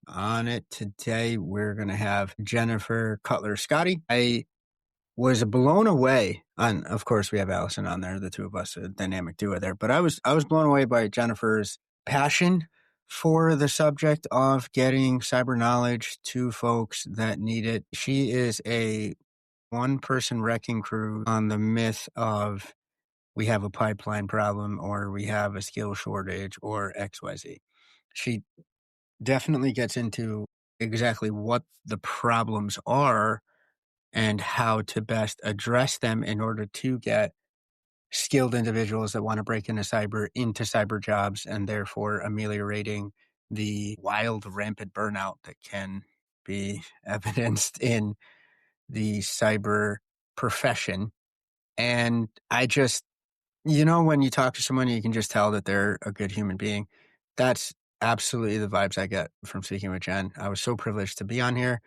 on it today. We're going to have Jennifer Cutler-Scotti. I was blown away, and of course we have Alyson on there, the two of us, a dynamic duo there, but I was blown away by Jennifer's passion for the subject of getting cyber knowledge to folks that need it. She is a one-person wrecking crew on the myth of we have a pipeline problem or we have a skill shortage or XYZ. She definitely gets into exactly what the problems are and how to best address them in order to get skilled individuals that want to break into cyber jobs, and therefore ameliorating the wild, rampant burnout that can be evidenced in the cyber profession. And I just, when you talk to someone, you can just tell that they're a good human being. That's absolutely the vibes I get from speaking with Jen. I was so privileged to be on here,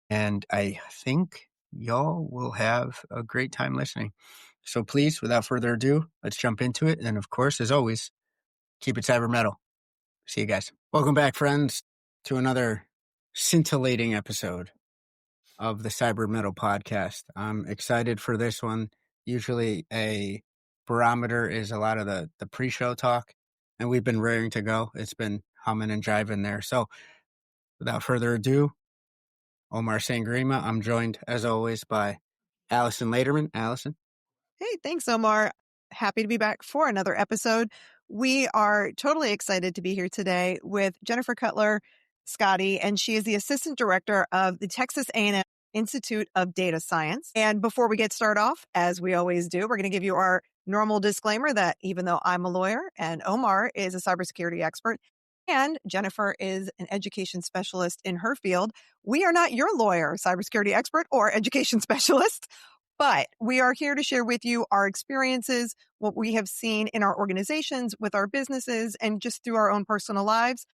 and I think y'all will have a great time listening. So please, without further ado, let's jump into it. And of course, as always, keep it cyber metal. See you guys. Welcome back, friends, to another scintillating episode of the Cyber Mettle Podcast. I'm excited for this one. Usually a barometer is a lot of the pre-show talk, and we've been raring to go. It's been humming and jiving there. So without further ado, Omar Sangrima. I'm joined, as always, by Alyson Laterman. Alyson. Hey, thanks, Omar. Happy to be back for another episode. We are totally excited to be here today with Jennifer Cutler-Scotti, and she is the Assistant Director of the Texas A&M Institute of Data Science. And before we get started off, as we always do, we're going to give you our normal disclaimer that even though I'm a lawyer and Omar is a cybersecurity expert, and Jennifer is an education specialist in her field, we are not your lawyer, cybersecurity expert, or education specialist, but we are here to share with you our experiences, what we have seen in our organizations, with our businesses, and just through our own personal lives,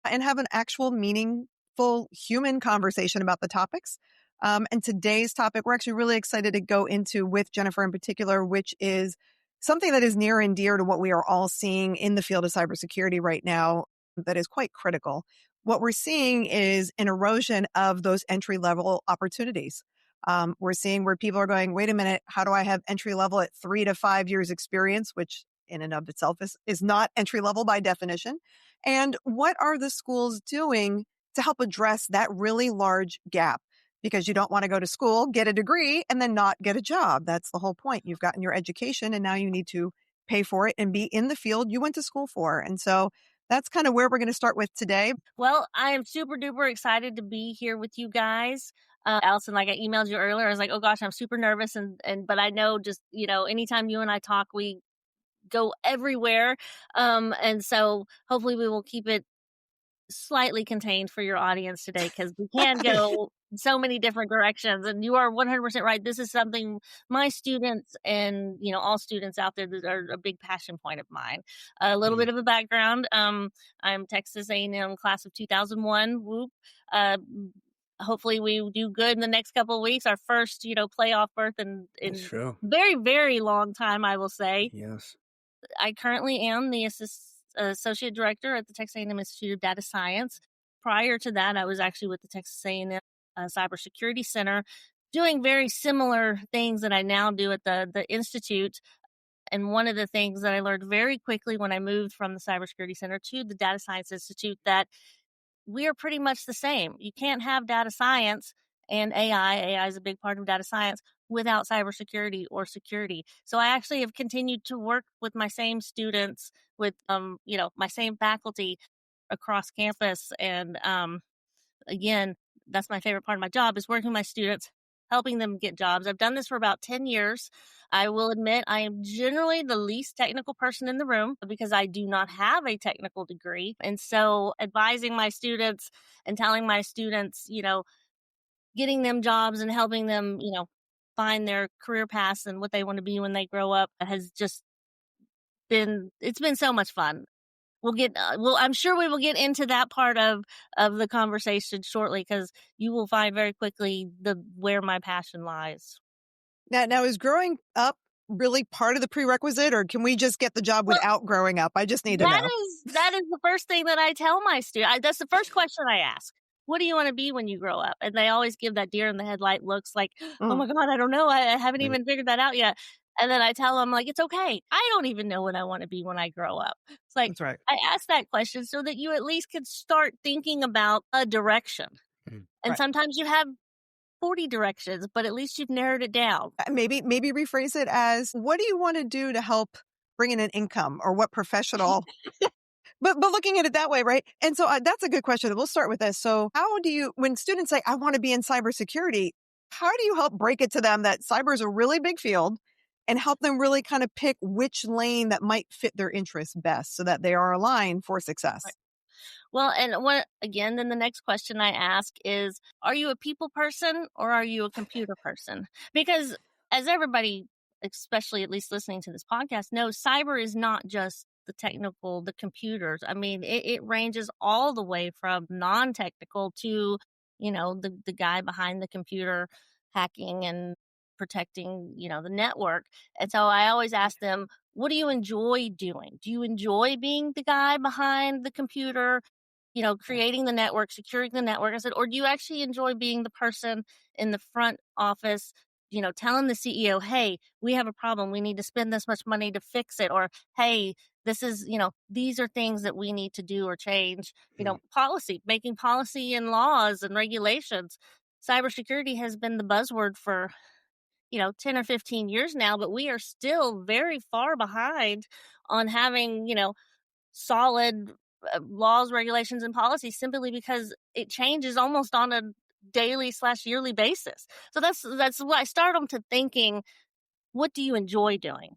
and have an actual meaningful human conversation about the topics. And today's topic, we're actually really excited to go into with Jennifer in particular, which is something that is near and dear to what we are all seeing in the field of cybersecurity right now that is quite critical. What we're seeing is an erosion of those entry-level opportunities. We're seeing where people are going, wait a minute, how do I have entry level at 3 to 5 years experience, which in and of itself is not entry level by definition. And what are the schools doing to help address that really large gap? Because you don't want to go to school, get a degree, and then not get a job. That's the whole point. You've gotten your education and now you need to pay for it and be in the field you went to school for. And so that's kind of where we're going to start with today. Well, I am super duper excited to be here with you guys. Alyson, like I emailed you earlier, I was like, oh gosh, I'm super nervous. But I know just, anytime you and I talk, we go everywhere. And so hopefully we will keep it slightly contained for your audience today, because we can go so many different directions. And you are 100% right. This is something my students and, all students out there that are a big passion point of mine. A little bit of a background. I'm Texas A&M class of 2001. Whoop. Hopefully we do good in the next couple of weeks. Our first, playoff berth in very, very long time, I will say. Yes. I currently am the associate director at the Texas A&M Institute of Data Science. Prior to that, I was actually with the Texas A&M Cybersecurity Center, doing very similar things that I now do at the Institute. And one of the things that I learned very quickly when I moved from the Cybersecurity Center to the Data Science Institute, that we are pretty much the same. You can't have data science and AI. AI is a big part of data science without cybersecurity or security. So I actually have continued to work with my same students, with my same faculty across campus. And again, that's my favorite part of my job, is working with my students, helping them get jobs. I've done this for about 10 years. I will admit I am generally the least technical person in the room because I do not have a technical degree. And so advising my students and telling my students, getting them jobs and helping them, find their career paths and what they want to be when they grow up has just it's been so much fun. I'm sure we will get into that part of the conversation shortly, because you will find very quickly where my passion lies. Now, is growing up really part of the prerequisite, or can we just get the job without growing up? I just need to know. That is the first thing that I tell my students. That's the first question I ask. what do you want to be when you grow up? And they always give that deer in the headlight looks like, oh Mm, my God, I don't know. I haven't Right. even figured that out yet. And then I tell them, like, it's okay. I don't even know what I want to be when I grow up. It's like, that's right. I ask that question so that you at least can start thinking about a direction. Mm. And Right. sometimes you have 40 directions, but at least you've narrowed it down. Maybe rephrase it as, what do you want to do to help bring in an income, or what professional? But looking at it that way, right? And so that's a good question. We'll start with this. So how do you, when students say, I want to be in cybersecurity, how do you help break it to them that cyber is a really big field and help them really kind of pick which lane that might fit their interests best so that they are aligned for success? Well, and what again, then the next question I ask is, are you a people person or are you a computer person? Because as everybody, especially at least listening to this podcast, knows, cyber is not just the technical, the computers. I mean, it ranges all the way from non-technical to, the guy behind the computer hacking and protecting, the network. And so I always ask them, what do you enjoy doing? Do you enjoy being the guy behind the computer, creating the network, securing the network? I said, or do you actually enjoy being the person in the front office, telling the CEO, hey, we have a problem. We need to spend this much money to fix it. Or, hey, this is, these are things that we need to do or change, policy, making policy and laws and regulations. Cybersecurity has been the buzzword for, 10 or 15 years now, but we are still very far behind on having, solid laws, regulations, and policies, simply because it changes almost on a daily/yearly basis. So that's what I start them to thinking, what do you enjoy doing?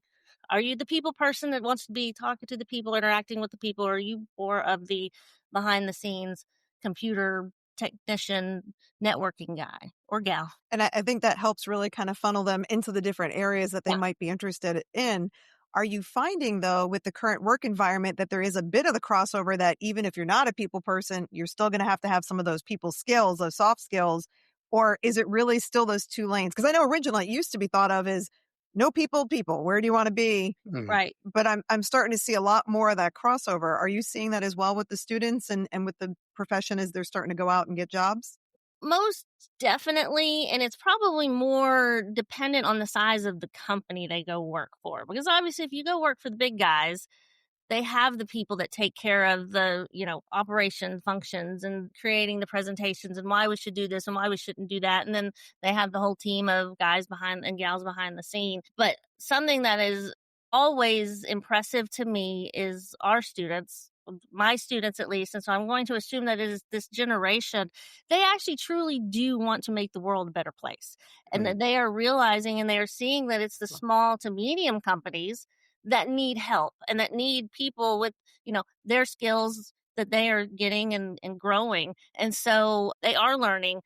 Are you the people person that wants to be talking to the people, interacting with the people, or are you more of the behind the scenes computer technician, networking guy or gal? And I think that helps really kind of funnel them into the different areas that they Yeah. might be interested in. Are you finding, though, with the current work environment, that there is a bit of the crossover that even if you're not a people person, you're still going to have some of those people skills, those soft skills? Or is it really still those two lanes? Because I know originally it used to be thought of as no people, people. Where do you want to be? Mm. Right. But I'm starting to see a lot more of that crossover. Are you seeing that as well with the students and with the profession as they're starting to go out and get jobs? Most definitely, and it's probably more dependent on the size of the company they go work for. Because obviously, if you go work for the big guys, they have the people that take care of the, operation functions and creating the presentations and why we should do this and why we shouldn't do that. And then they have the whole team of guys behind and gals behind the scene. But something that is always impressive to me is our students, my students at least. And so I'm going to assume that it is this generation. They actually truly do want to make the world a better place. And that they are realizing and they are seeing that it's the small to medium companies that need help and that need people with, their skills that they are getting and growing. And so they are learning.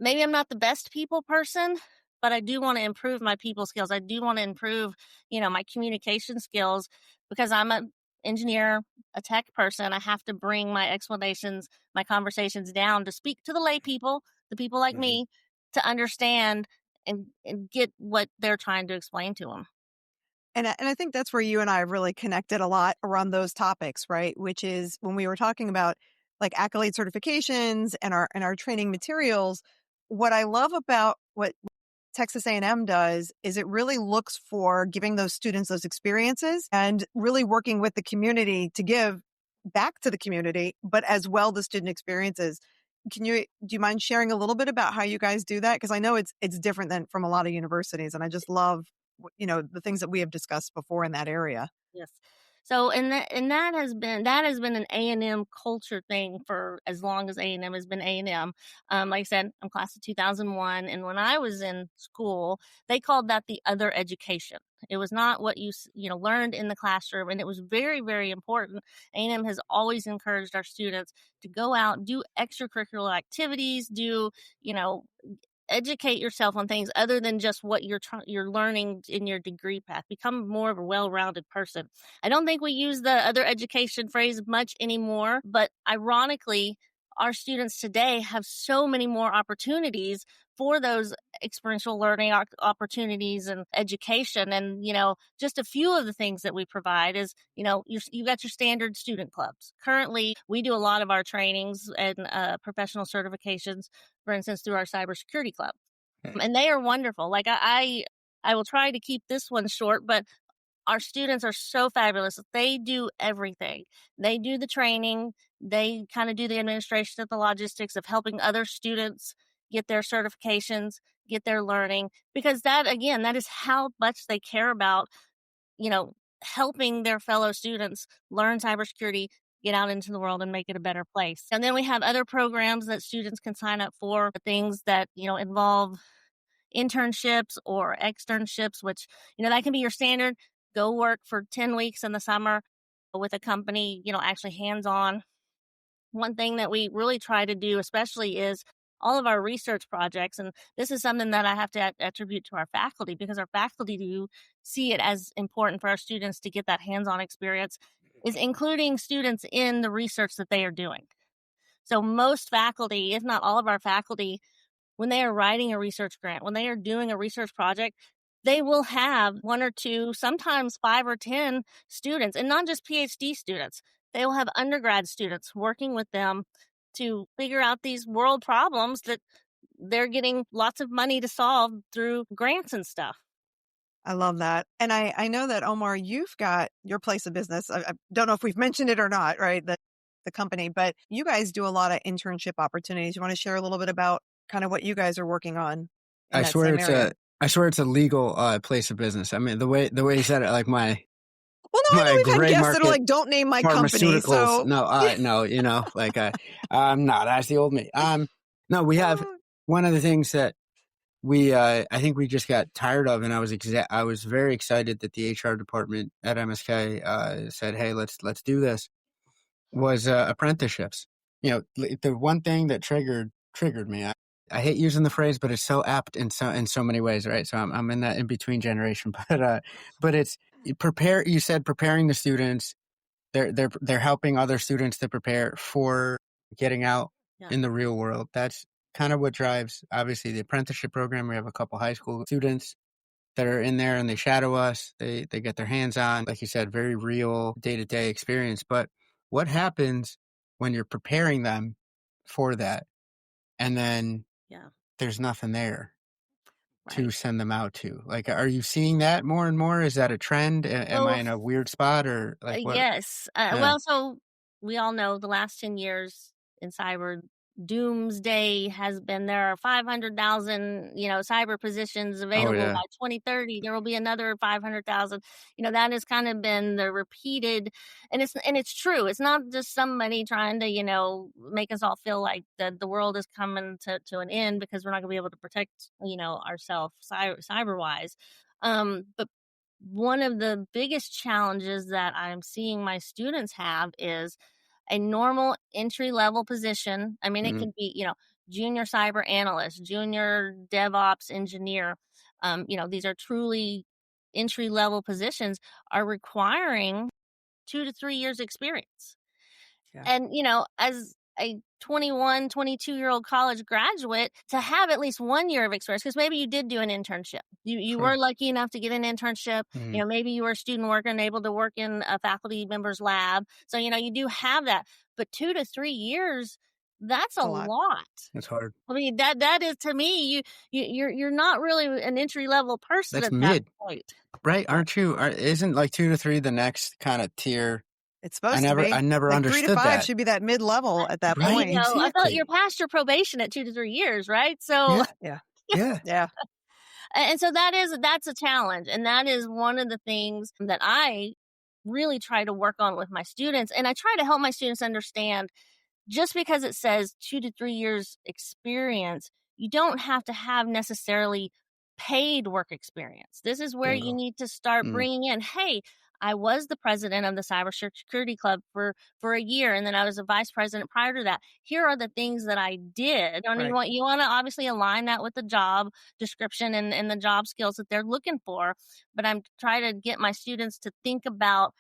Maybe I'm not the best people person, but I do want to improve my people skills. I do want to improve, my communication skills, because I'm an engineer, a tech person. I have to bring my explanations, my conversations down to speak to the lay people, the people like me, to understand and get what they're trying to explain to them. And I think that's where you and I have really connected a lot around those topics, right? Which is when we were talking about like accolade certifications and our training materials. What I love about what Texas A&M does is it really looks for giving those students those experiences and really working with the community to give back to the community, but as well the student experiences. Do you mind sharing a little bit about how you guys do that? Because I know it's different than from a lot of universities, and I just love the things that we have discussed before in that area. Yes. So that has been an A&M culture thing for as long as A&M has been A&M. Like I said, I'm class of 2001, and when I was in school, they called that the other education. It was not what you learned in the classroom, and it was very, very important. A&M has always encouraged our students to go out, do extracurricular activities, educate yourself on things other than just what you're learning in your degree path. Become more of a well-rounded person. I don't think we use the other education phrase much anymore, but ironically, our students today have so many more opportunities for those experiential learning opportunities and education. And, just a few of the things that we provide is, you've got your standard student clubs. Currently, we do a lot of our trainings and professional certifications, for instance, through our cybersecurity club. And they are wonderful. Like I will try to keep this one short, but our students are so fabulous. They do everything. They do the training. They kind of do the administration of the logistics of helping other students get their certifications, get their learning, because that, again, that is how much they care about, helping their fellow students learn cybersecurity, get out into the world and make it a better place. And then we have other programs that students can sign up for, things that, involve internships or externships, which, that can be your standard. Go work for 10 weeks in the summer with a company, actually hands-on. One thing that we really try to do, especially, is all of our research projects. And this is something that I have to attribute to our faculty, because our faculty do see it as important for our students to get that hands-on experience, is including students in the research that they are doing. So most faculty, if not all of our faculty, when they are writing a research grant, when they are doing a research project, they will have 1 or 2, sometimes 5 or 10 students, and not just PhD students. They will have undergrad students working with them to figure out these world problems that they're getting lots of money to solve through grants and stuff. I love that. And I know that, Omar, you've got your place of business. I don't know if we've mentioned it or not, right? The company, but you guys do a lot of internship opportunities. You want to share a little bit about kind of what you guys are working on? I swear it's a legal place of business. I mean, the way you said it, like my well, no, I know we've had guests that are market like, "Don't name my company." So no, like I'm not. That's the old me. No, we have one of the things that we I think we just got tired of, and I was very excited that the HR department at MSK said, "Hey, let's do this." Was apprenticeships. The one thing that triggered me. I hate using the phrase, but it's so apt in so many ways, right? So I'm in that in between generation, but it's prepare. You said preparing the students. They're helping other students to prepare for getting out in the real world. That's kind of what drives, obviously, the apprenticeship program. We have a couple high school students that are in there and they shadow us. They get their hands on, like you said, very real day-to-day experience. But what happens when you're preparing them for that and then there's nothing there to send them out to? Like, are you seeing that more and more? Is that a trend? Am I in a weird spot, or like what? Yes. Well, so we all know the last 10 years in cyber, doomsday has been, there are 500,000, cyber positions available by 2030. There will be another 500,000. That has kind of been the repeated, and it's true. It's not just somebody trying to, make us all feel like the world is coming to an end because we're not gonna be able to protect, ourselves cyber wise. But one of the biggest challenges that I'm seeing my students have is a normal entry-level position. I mean, it could be, junior cyber analyst, junior DevOps engineer. These are truly entry-level positions, are requiring 2 to 3 years experience. Yeah. And, as a 21, 22-year-old college graduate, to have at least 1 year of experience, because maybe you did do an internship. You were lucky enough to get an internship. Maybe you were a student worker and able to work in a faculty member's lab. So, you do have that. But 2 to 3 years, that's a lot. It's hard. I mean, that is, to me, you're not really an entry-level person. That's at mid. That point. Right? Aren't you? Isn't like 2 to 3 the next kind of tier? It's supposed to be. I never like understood 3 to 5 that. should be that mid-level at that point. Exactly. I thought you're past your probation at 2 to 3 years, right? So yeah. And so that's a challenge. And that is one of the things that I really try to work on with my students. And I try to help my students understand, just because it says 2 to 3 years experience, you don't have to have necessarily paid work experience. This is where you need to start bringing in, hey, I was the president of the cybersecurity club for a year, and then I was a vice president prior to that. Here are the things that I did. And you want to obviously align that with the job description and the job skills that they're looking for. But I'm trying to get my students to think about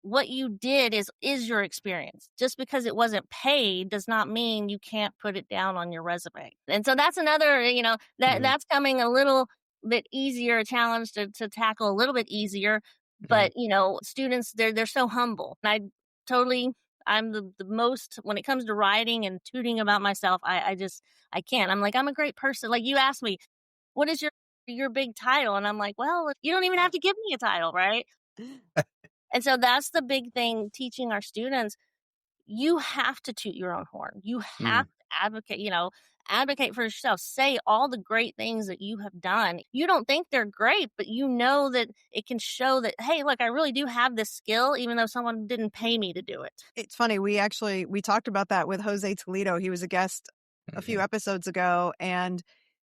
what you did is your experience. Just because it wasn't paid does not mean you can't put it down on your resume. And so that's another, that's coming a little bit easier, a challenge to tackle a little bit easier. But, students, they're so humble. And I'm the most, when it comes to writing and tooting about myself, I can't. I'm like, I'm a great person. Like, you asked me, what is your big title? And I'm like, well, you don't even have to give me a title, right? And so that's the big thing, teaching our students. You have to toot your own horn. You have to advocate for yourself. Say all the great things that you have done. You don't think they're great, but you know that it can show that, hey, look, I really do have this skill, even though someone didn't pay me to do it. It's funny. We talked about that with Jose Toledo. He was a guest a few episodes ago, and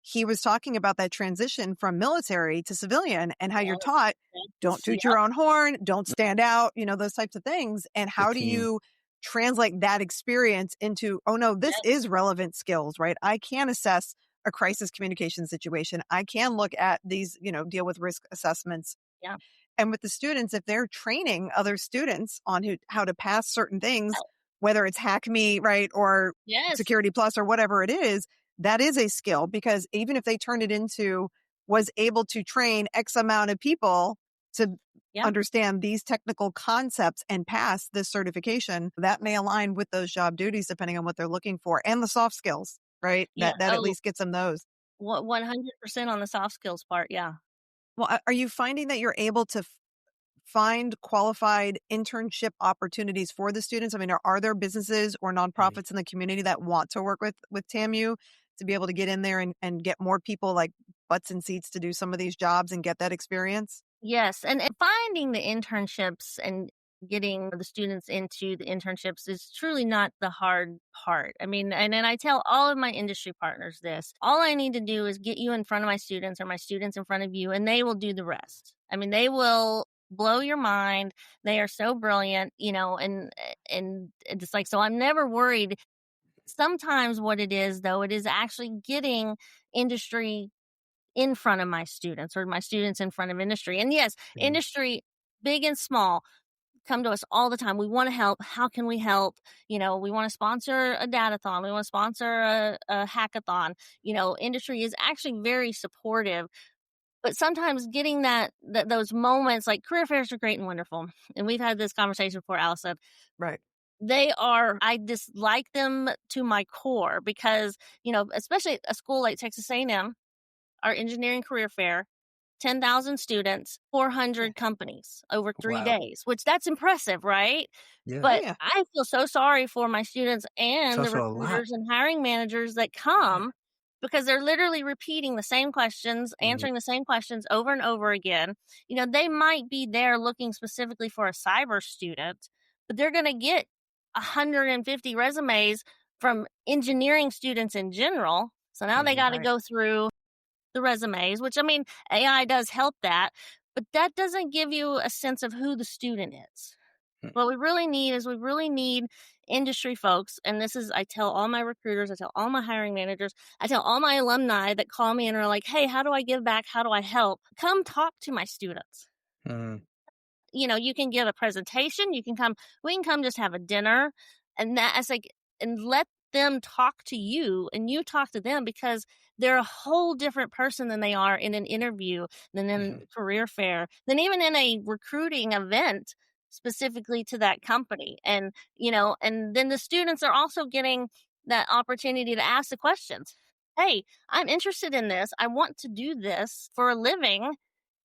he was talking about that transition from military to civilian and how you're taught, don't toot your own horn, don't stand out, those types of things. And how do you translate that experience into, oh no, this is relevant skills, right? I can assess a crisis communication situation. I can look at these, deal with risk assessments. Yeah. And with the students, if they're training other students on how to pass certain things, whether it's Hack Me, right, or Security Plus or whatever it is, that is a skill, because even if they turned it into, was able to train X amount of people to understand these technical concepts and pass this certification, that may align with those job duties depending on what they're looking for, and the soft skills, right? Yeah. That at least gets them those. 100% on the soft skills part. Yeah. Well, are you finding that you're able to find qualified internship opportunities for the students? I mean, are there businesses or nonprofits in the community that want to work with TAMU to be able to get in there and get more people like butts and seats to do some of these jobs and get that experience? Yes. And finding the internships and getting the students into the internships is truly not the hard part. I mean, and I tell all of my industry partners this, all I need to do is get you in front of my students or my students in front of you, and they will do the rest. I mean, they will blow your mind. They are so brilliant, and it's like, so I'm never worried. Sometimes what it is, though, it is actually getting industry in front of my students, or my students in front of industry. And yes, industry, big and small, come to us all the time. We want to help. How can we help? We want to sponsor a datathon. We want to sponsor a hackathon. Industry is actually very supportive. But sometimes getting those moments, like career fairs are great and wonderful. And we've had this conversation before, Alyson. Right. I dislike them to my core because, especially a school like Texas A&M, our engineering career fair, 10,000 students, 400 companies over 3 days, which that's impressive, right? Yeah. But I feel so sorry for my students and the recruiters and hiring managers that come because they're literally repeating the same questions, answering the same questions over and over again. They might be there looking specifically for a cyber student, but they're going to get 150 resumes from engineering students in general. So now they got to go through the resumes, which, I mean, AI does help that, but that doesn't give you a sense of who the student is. What we really need industry folks. And I tell all my recruiters, I tell all my hiring managers, I tell all my alumni that call me and are like, hey, how do I give back? How do I help? Come talk to my students. You can give a presentation. We can come just have a dinner, and and let them talk to you and you talk to them, because they're a whole different person than they are in an interview, than in a career fair, than even in a recruiting event specifically to that company. And, and then the students are also getting that opportunity to ask the questions. Hey, I'm interested in this. I want to do this for a living.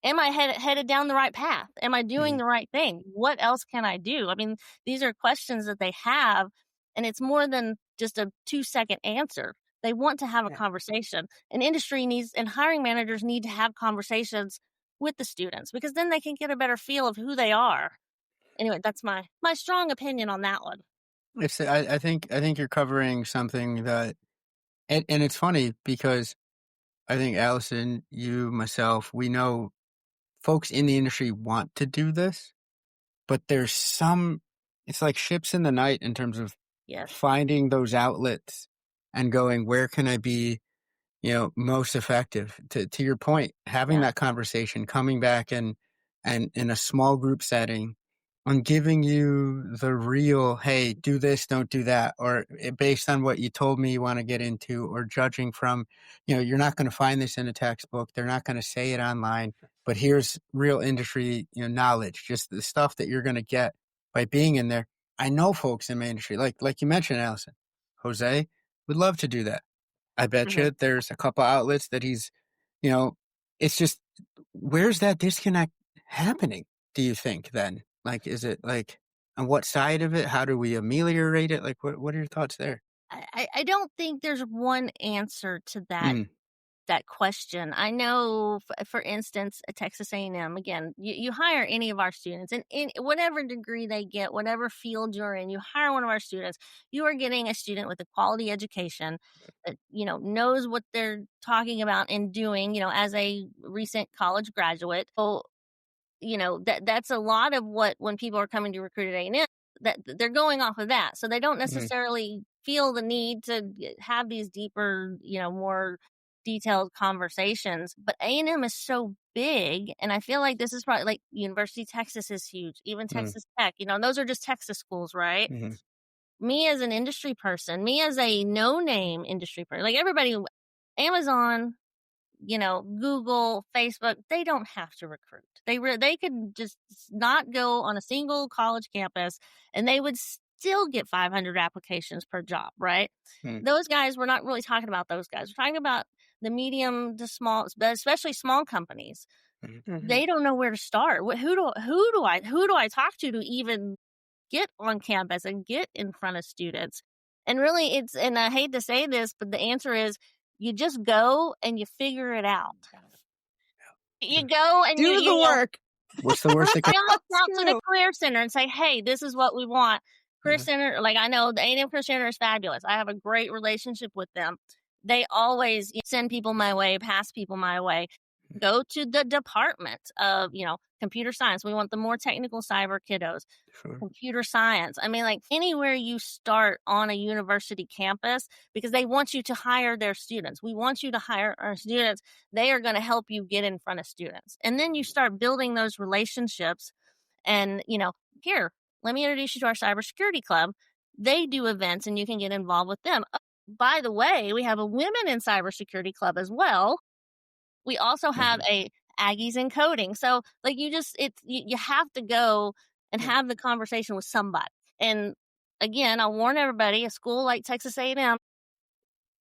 Am I headed down the right path? Am I doing the right thing? What else can I do? I mean, these are questions that they have, and it's more than just a 2-second answer. They want to have a conversation, and industry and hiring managers need to have conversations with the students, because then they can get a better feel of who they are. Anyway, that's my strong opinion on that one. I think you're covering something that, and it's funny because I think Alyson, you, myself, we know folks in the industry want to do this, but it's like ships in the night in terms of finding those outlets and going, where can I be, most effective? To your point, having that conversation, coming back and in a small group setting on giving you the real, hey, do this, don't do that, or based on what you told me you want to get into, or judging from, you're not going to find this in a textbook. They're not going to say it online, but here's real industry, knowledge, just the stuff that you're going to get by being in there. I know folks in my industry, like you mentioned, Alyson, Jose would love to do that. I bet you there's a couple outlets that he's, it's just, where's that disconnect happening, do you think then? Like, is it like on what side of it? How do we ameliorate it? Like, what are your thoughts there? I don't think there's one answer to that question. I know, for instance, at Texas A&M, again, you hire any of our students, and in whatever degree they get, whatever field you're in, you hire one of our students, you are getting a student with a quality education that, knows what they're talking about and doing, as a recent college graduate. So, that's a lot of what, when people are coming to recruit at A&M, that they're going off of that. So they don't necessarily feel the need to have these deeper, more detailed conversations. But A&M is so big, and I feel like this is probably like University of Texas is huge, even Texas Tech, those are just Texas schools, right? Me as an industry person, me as a no-name industry person, like everybody, Amazon, Google, Facebook, they don't have to recruit. They could just not go on a single college campus and they would still get 500 applications per job, right? Those guys, we're not really talking about those guys. We're talking about the medium to small, especially small companies. They don't know where to start. Who do I talk to even get on campus and get in front of students? And really, and I hate to say this, but the answer is, you just go and you figure it out. You go and do the work. What's the worst that could out to the Career Center and say, hey, this is what we want. Career Center, like I know the A&M Career Center is fabulous. I have a great relationship with them. They always send people my way, pass people my way. Go to the department of, computer science. We want the more technical cyber kiddos. Computer science. I mean, like anywhere you start on a university campus, because they want you to hire their students. We want you to hire our students. They are going to help you get in front of students. And then you start building those relationships. And, here, let me introduce you to our cybersecurity club. They do events and you can get involved with them. By the way, we have a women in cybersecurity club as well. We also have a Aggies in coding. So like you have to go and have the conversation with somebody. And again, I'll warn everybody, a school like Texas A&M,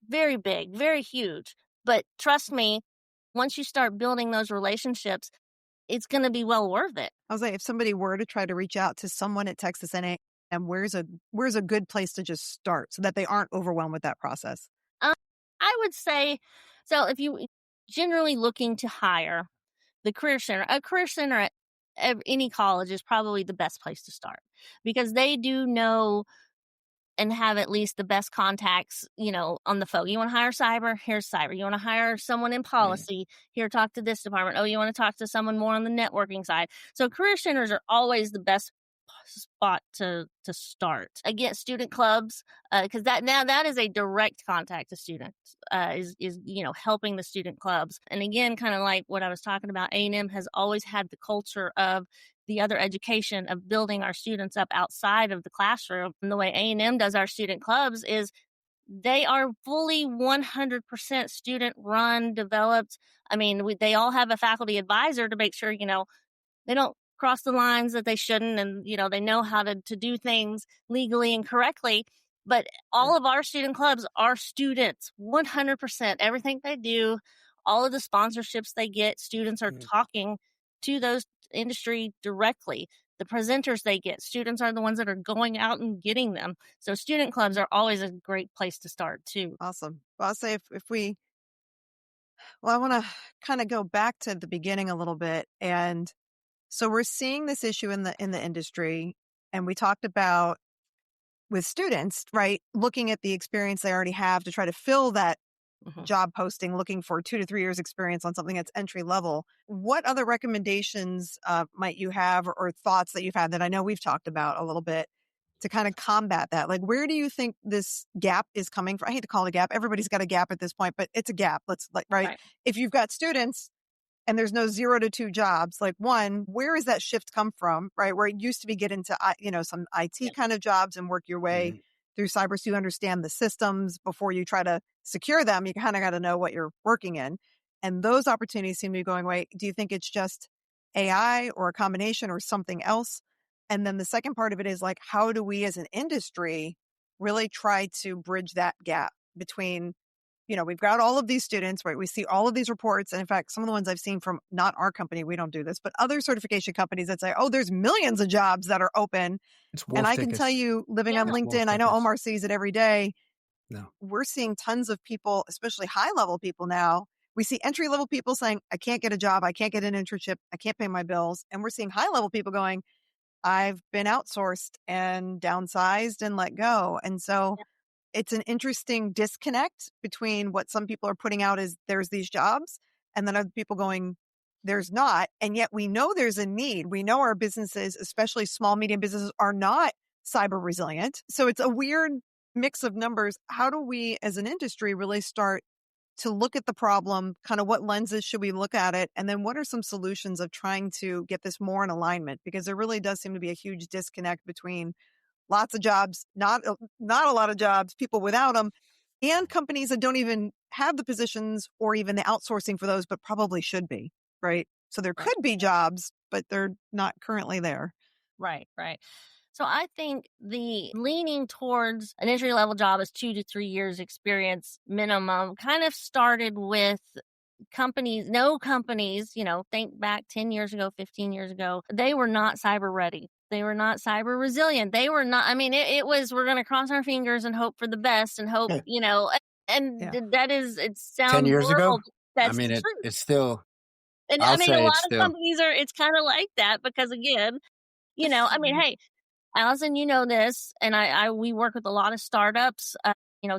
very big, very huge. But trust me, once you start building those relationships, it's going to be well worth it. I was like, if somebody were to try to reach out to someone at Texas A&M, where's a good place to just start so that they aren't overwhelmed with that process? I would say, so if you generally looking to hire, the Career Center, a Career Center at any college is probably the best place to start, because they do know and have at least the best contacts, on the phone. You want to hire cyber? Here's cyber. You want to hire someone in policy? Here, talk to this department. Oh, you want to talk to someone more on the networking side? So Career Centers are always the best spot to start. Again, student clubs, because that is a direct contact to students, is helping the student clubs. And again, kind of like what I was talking about, A&M has always had the culture of the other education, of building our students up outside of the classroom. And the way A&M does our student clubs is they are fully 100% student run, developed. I mean, they all have a faculty advisor to make sure, they don't cross the lines that they shouldn't, and they know how to do things legally and correctly. But all of our student clubs are students, 100%. Everything they do, all of the sponsorships they get, students are talking to those industry directly. The presenters they get, students are the ones that are going out and getting them. So student clubs are always a great place to start too. Awesome. Well, I'll say I want to kind of go back to the beginning a little bit. And so we're seeing this issue in the industry, and we talked about with students, right? Looking at the experience they already have to try to fill that job posting, looking for 2 to 3 years experience on something that's entry level. What other recommendations might you have, or thoughts that you've had that I know we've talked about a little bit to kind of combat that? Like, where do you think this gap is coming from? I hate to call it a gap. Everybody's got a gap at this point, but it's a gap. Right. If you've got students and there's no 0 to 2 jobs. Like, one, where is that shift come from, right? Where it used to be get into, some IT kind of jobs and work your way through cyber, so you understand the systems before you try to secure them. You kind of got to know what you're working in. And those opportunities seem to be going away. Do you think it's just AI or a combination or something else? And then the second part of it is like, how do we as an industry really try to bridge that gap between, we've got all of these students, right? We see all of these reports. And in fact, some of the ones I've seen from not our company, we don't do this, but other certification companies that say, oh, there's millions of jobs that are open. And I can tell you, living on LinkedIn, I know Omar sees it every day. No. We're seeing tons of people, especially high-level people now. We see entry-level people saying, I can't get a job. I can't get an internship. I can't pay my bills. And we're seeing high-level people going, I've been outsourced and downsized and let go. And so it's an interesting disconnect between what some people are putting out as there's these jobs and then other people going, there's not. And yet we know there's a need. We know our businesses, especially small, medium businesses, are not cyber resilient. So it's a weird mix of numbers. How do we as an industry really start to look at the problem? Kind of what lenses should we look at it? And then what are some solutions of trying to get this more in alignment? Because there really does seem to be a huge disconnect between lots of jobs, not a lot of jobs, people without them, and companies that don't even have the positions or even the outsourcing for those, but probably should be, right? So there could be jobs, but they're not currently there. Right. So I think the leaning towards an entry-level job is 2 to 3 years experience minimum kind of started with no companies, think back 10 years ago, 15 years ago, they were not cyber ready. They were not cyber resilient. They were not, it was, we're going to cross our fingers and hope for the best and hope, that is, it sounds 10 years ago? That's the truth. It's still, and I'll a say lot it's of still companies it's kind of like that because again, hey, Alyson, you know this, and we work with a lot of startups,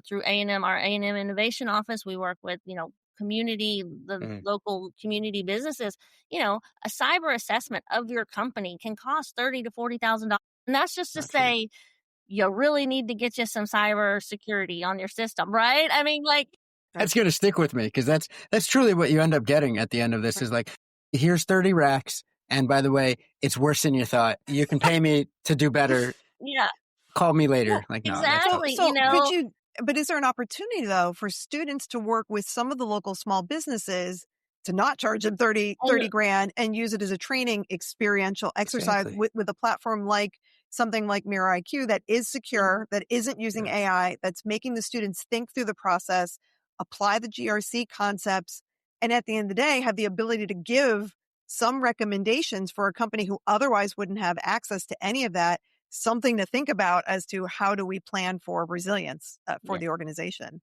through A&M, our A&M Innovation Office. We work with, community, the local community businesses. A cyber assessment of your company can cost $30,000 to $40,000, and that's just to say you really need to get you some cyber security on your system, right? That's going to stick with me because that's truly what you end up getting at the end of this is like, here's 30 racks. And by the way, it's worse than you thought. You can pay me to do better. Yeah. Call me later. No, exactly. But is there an opportunity though for students to work with some of the local small businesses to not charge them 30 grand and use it as a training experiential exercise with a platform like something like Mirror IQ that is secure, that isn't using AI, that's making the students think through the process, apply the GRC concepts, and at the end of the day, have the ability to give some recommendations for a company who otherwise wouldn't have access to any of that, something to think about as to how do we plan for resilience for the organization?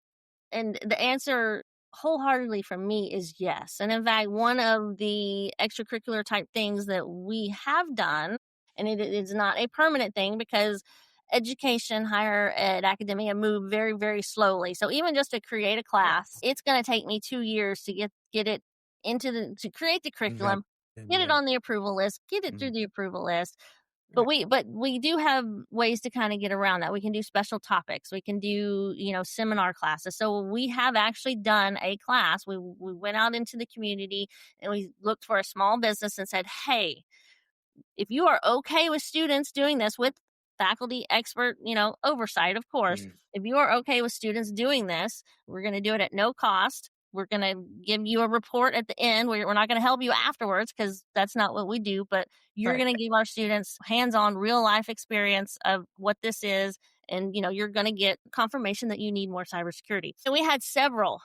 And the answer wholeheartedly from me is yes. And in fact, one of the extracurricular type things that we have done, and it is not a permanent thing because education, higher ed, academia move very, very slowly. So even just to create a class, it's going to take me 2 years to get it to create the curriculum, get it on the approval list, get it through the approval list. But we do have ways to kind of get around that. We can do special topics. We can do, seminar classes. So we have actually done a class. We went out into the community and we looked for a small business and said, hey, if you are okay with students doing this with faculty expert, oversight, of course, if you are okay with students doing this, we're going to do it at no cost. We're going to give you a report at the end. We're not going to help you afterwards because that's not what we do, but you're going to give our students hands-on real life experience of what this is. And, you're going to get confirmation that you need more cybersecurity. So we had several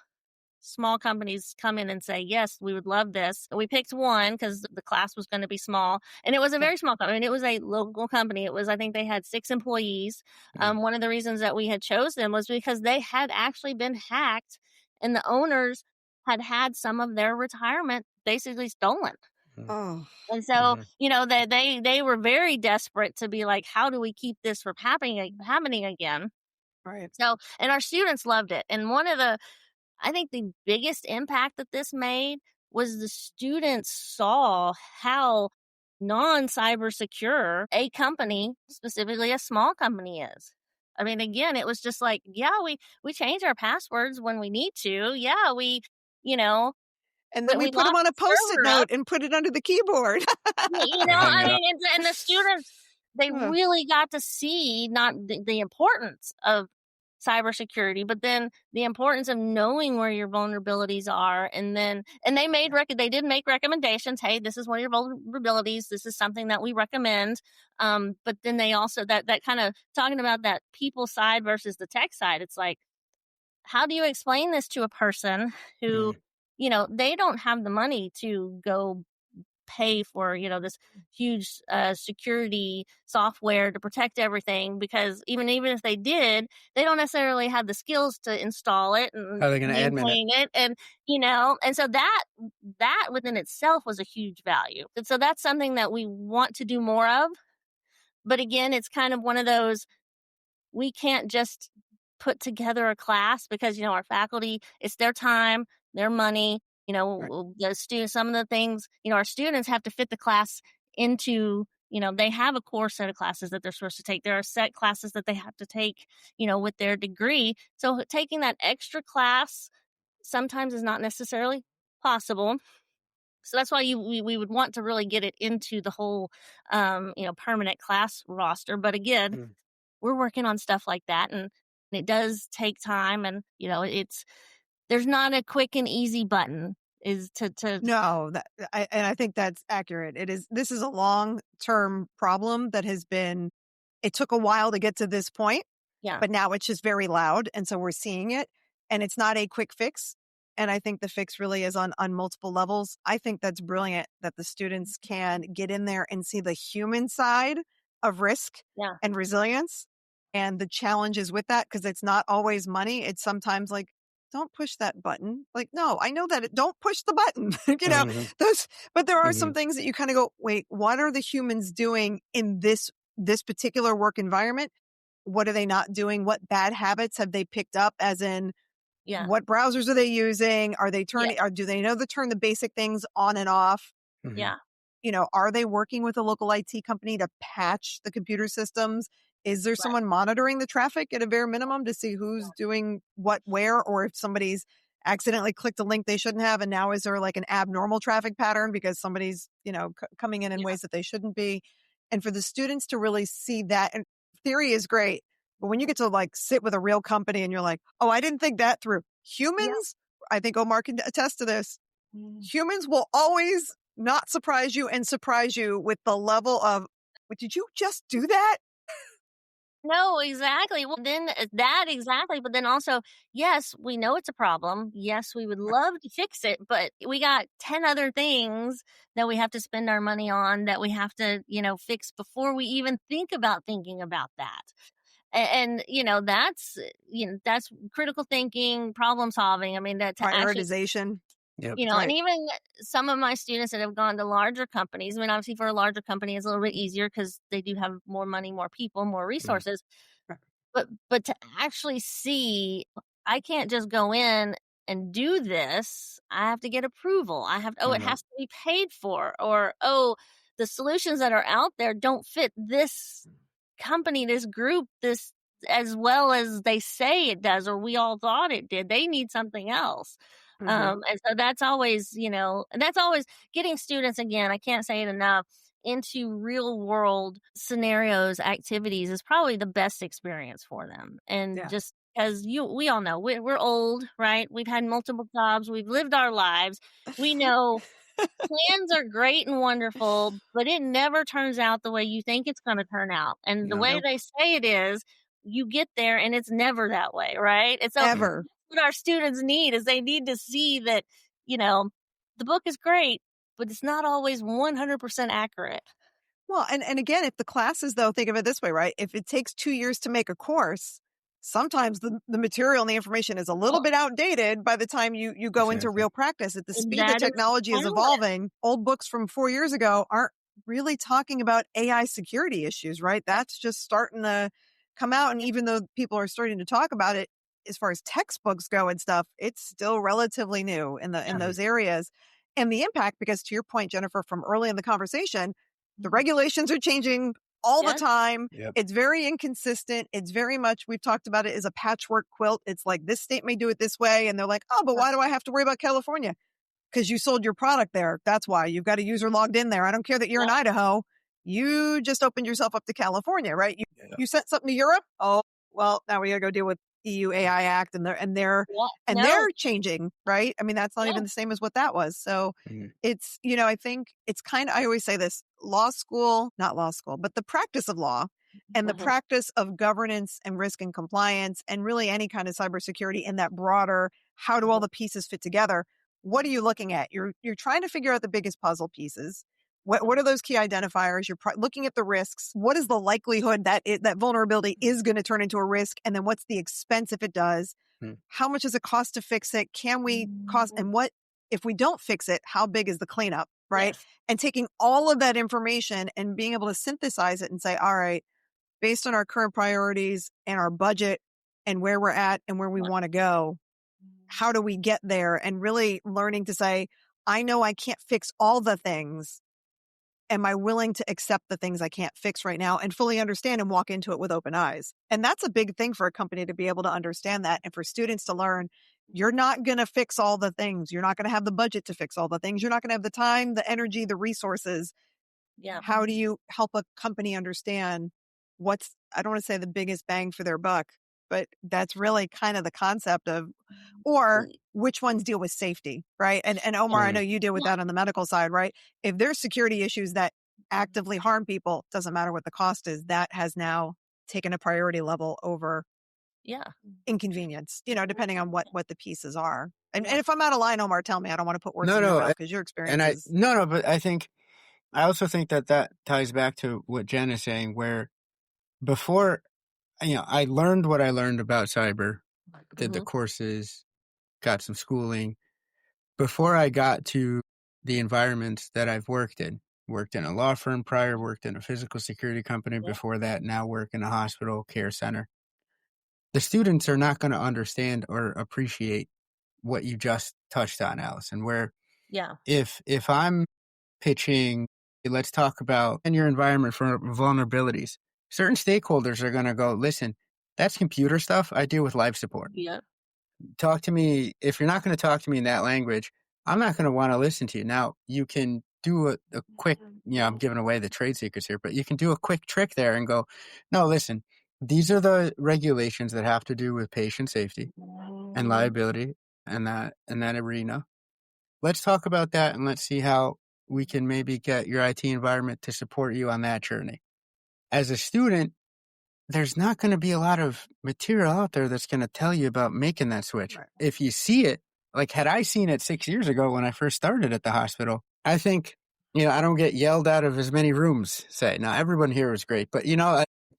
small companies come in and say, yes, we would love this. We picked one because the class was going to be small. And it was a very small company. It was a local company. I think they had 6 employees. One of the reasons that we had chosen them was because they had actually been hacked and the owners had some of their retirement basically stolen. Oh. And so, they were very desperate to be like, how do we keep this from happening again? Right. So, and our students loved it. And I think the biggest impact that this made was the students saw how non-cyber secure a company, specifically a small company, is. Again, it was just like, we change our passwords when we need to. Yeah, we, And then we we put them locked on a the Post-it server up. and put it under the keyboard. I Hang it up. mean, and the students, they Huh. really got to see not the importance of cybersecurity, but then the importance of knowing where your vulnerabilities are. And they did make recommendations. Hey, this is one of your vulnerabilities. This is something that we recommend. But then they also, that kind of talking about that people side versus the tech side. It's like, how do you explain this to a person who, they don't have the money to go pay for, this huge security software to protect everything, because even if they did, they don't necessarily have the skills to install it and How are they going to admin it? maintain it. And, and so that within itself was a huge value. And so that's something that we want to do more of. But again, it's kind of one of those, we can't just put together a class because, our faculty, it's their time, their money, the students, some of the things, our students have to fit the class into, they have a core set of classes that they're supposed to take. There are set classes that they have to take, with their degree. So taking that extra class sometimes is not necessarily possible. So that's why we would want to really get it into the whole, permanent class roster. But again, we're working on stuff like that, and it does take time, and there's not a quick and easy button is to No, I think that's accurate. This is a long-term problem that it took a while to get to this point, but now it's just very loud. And so we're seeing it, and it's not a quick fix. And I think the fix really is on multiple levels. I think that's brilliant that the students can get in there and see the human side of risk and resilience and the challenges with that, because it's not always money. It's sometimes like, don't push that button. Like, no, I know that don't push the button, but there are some things that you kind of go, wait, what are the humans doing in this particular work environment? What are they not doing? What bad habits have they picked up? As in, what browsers are they using? Are they turning, or do they know to turn the basic things on and off? Are they working with a local IT company to patch the computer systems? Is there someone monitoring the traffic at a bare minimum to see who's doing what, where, or if somebody's accidentally clicked a link they shouldn't have? And now is there like an abnormal traffic pattern because somebody's, coming in ways that they shouldn't be? And for the students to really see that, and theory is great, but when you get to like sit with a real company and you're like, oh, I didn't think that through. Humans, I think Omar can attest to this. Humans will always not surprise you and surprise you with the level of, what, did you just do that? No, exactly. Well, then that exactly. But then also, yes, we know it's a problem. Yes, we would love to fix it, but we got 10 other things that we have to spend our money on, that we have to, fix before we even think about thinking about that. And that's critical thinking, problem solving. I mean, that's prioritization. And even some of my students that have gone to larger companies, I mean, obviously for a larger company, it's a little bit easier because they do have more money, more people, more resources. But to actually see, I can't just go in and do this. I have to get approval. it has to be paid for, or, the solutions that are out there don't fit this company, this group, this as well as they say it does, or we all thought it did. They need something else. And so that's always, and that's always getting students, again, I can't say it enough, into real world scenarios, activities is probably the best experience for them. And just as we all know, we're old, right? We've had multiple jobs. We've lived our lives. We know plans are great and wonderful, but it never turns out the way you think it's going to turn out. And the way they say it is, you get there and it's never that way, right? It's ever. What our students need is they need to see that, the book is great, but it's not always 100% accurate. Well, and again, if the classes, though, think of it this way, right? If it takes 2 years to make a course, sometimes the material and the information is a little bit outdated by the time you go into real practice. At the speed that technology is evolving, old books from 4 years ago aren't really talking about AI security issues, right? That's just starting to come out. And even though people are starting to talk about it, as far as textbooks go and stuff, it's still relatively new in those areas. And the impact, because to your point, Jennifer, from early in the conversation, the regulations are changing all the time. It's very inconsistent. It's very much, we've talked about it as a patchwork quilt. It's like, this state may do it this way. And they're like, oh, but why do I have to worry about California? because you sold your product there. That's why you've got a user logged in there. I don't care that you're in Idaho. You just opened yourself up to California, right? You sent something to Europe. Oh, well, now we got to go deal with EU AI Act and they're changing, right? I mean, that's not even the same as what that was. So it's, I think it's I always say this, not law school, but the practice of law and the practice of governance and risk and compliance and really any kind of cybersecurity in that broader, how do all the pieces fit together? What are you looking at? You're trying to figure out the biggest puzzle pieces. What are those key identifiers? You're looking at the risks. What is the likelihood that that vulnerability is going to turn into a risk? And then what's the expense if it does? How much does it cost to fix it? Can we and what, if we don't fix it, how big is the cleanup, right? Yes. And taking all of that information and being able to synthesize it and say, all right, based on our current priorities and our budget and where we're at and where we want to go, how do we get there? And really learning to say, I know I can't fix all the things. Am I willing to accept the things I can't fix right now and fully understand and walk into it with open eyes? And that's a big thing for a company to be able to understand that. And for students to learn, you're not going to fix all the things. You're not going to have the budget to fix all the things. You're not going to have the time, the energy, the resources. Yeah. How do you help a company understand I don't want to say the biggest bang for their buck, but that's really kind of the concept of, or which ones deal with safety, right? And Omar, I know you deal with that on the medical side, right? If there's security issues that actively harm people, doesn't matter what the cost is, that has now taken a priority level over inconvenience, depending on what the pieces are. And if I'm out of line, Omar, tell me. I don't want to put words in your mouth because your experience is... But I also think that ties back to what Jen is saying, where before, I learned what I learned about cyber, did the courses, got some schooling. Before I got to the environments that I've worked in a law firm prior, worked in a physical security company before that, now work in a hospital care center. The students are not going to understand or appreciate what you just touched on, Alyson, where if I'm pitching, let's talk about in your environment for vulnerabilities, certain stakeholders are going to go, listen, that's computer stuff. I deal with life support. Yeah. Talk to me. If you're not going to talk to me in that language, I'm not going to want to listen to you. Now, you can do a quick, I'm giving away the trade secrets here, but you can do a quick trick there and go, no, listen, these are the regulations that have to do with patient safety and liability and that arena. Let's talk about that and let's see how we can maybe get your IT environment to support you on that journey. As a student, there's not going to be a lot of material out there that's going to tell you about making that switch. Right. If you see it, like had I seen it 6 years ago when I first started at the hospital, I think, I don't get yelled out of as many rooms, say. Now, everyone here was great, but,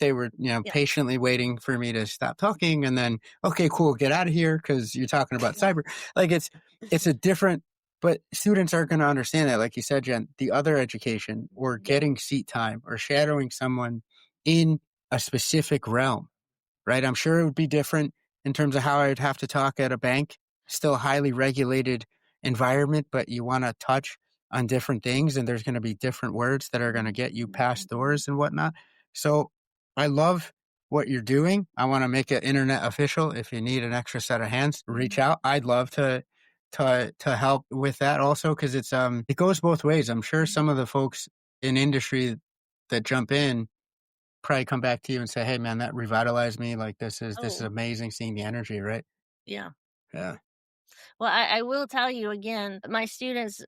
they were, patiently waiting for me to stop talking and then, okay, cool, get out of here because you're talking about cyber. Like it's a different, but students aren't going to understand that. Like you said, Jen, the other education or getting seat time or shadowing someone in a specific realm, right? I'm sure it would be different in terms of how I'd have to talk at a bank, still a highly regulated environment, but you want to touch on different things and there's going to be different words that are going to get you past doors and whatnot. So I love what you're doing. I want to make it internet official. If you need an extra set of hands, reach out. I'd love to help with that also because it goes both ways. I'm sure some of the folks in industry that jump in probably come back to you and say, hey man, that revitalized me. Like this is amazing seeing the energy, right? Yeah. Yeah. Well, I will tell you again, my students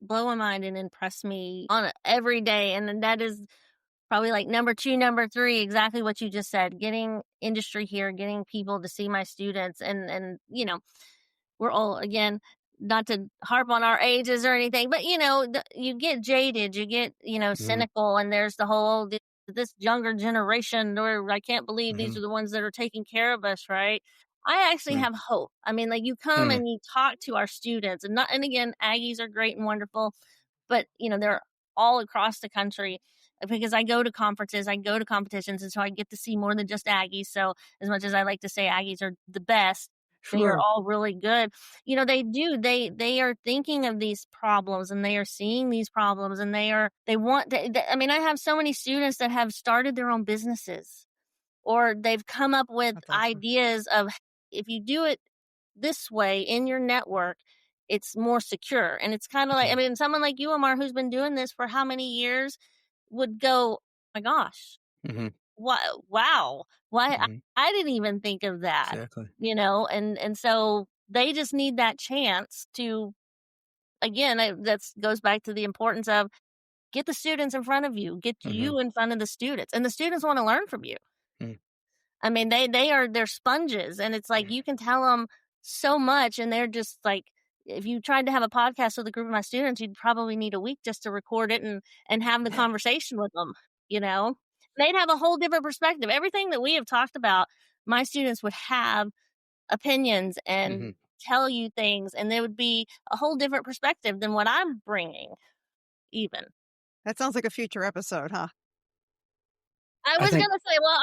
blow my mind and impress me on every day. And that is probably like number 2, number 3, exactly what you just said, getting industry here, getting people to see my students. And we're all, again, not to harp on our ages or anything, but you get jaded, you get, cynical, and there's the whole, this younger generation, or I can't believe these are the ones that are taking care of us, right? I actually have hope. I mean, like you come and you talk to our students and again, Aggies are great and wonderful, but they're all across the country because I go to conferences, I go to competitions. And so I get to see more than just Aggies. So as much as I like to say Aggies are the best, they are all really good. They are thinking of these problems and they are seeing these problems and I have so many students that have started their own businesses or they've come up with ideas of if you do it this way in your network, it's more secure. And it's kind of like, I mean, someone like you, Omar, who's been doing this for how many years would go, oh my gosh, wow, why I didn't even think of that, Exactly. and so they just need that chance to, again, that goes back to the importance of get the students in front of you, get you in front of the students, and the students want to learn from you. I mean, they're sponges, and it's like you can tell them so much, and they're just like, if you tried to have a podcast with a group of my students, you'd probably need a week just to record it and have the conversation with them. They'd have a whole different perspective. Everything that we have talked about, my students would have opinions and tell you things, and there would be a whole different perspective than what I'm bringing. Even that sounds like a future episode, huh? I was going to say, well,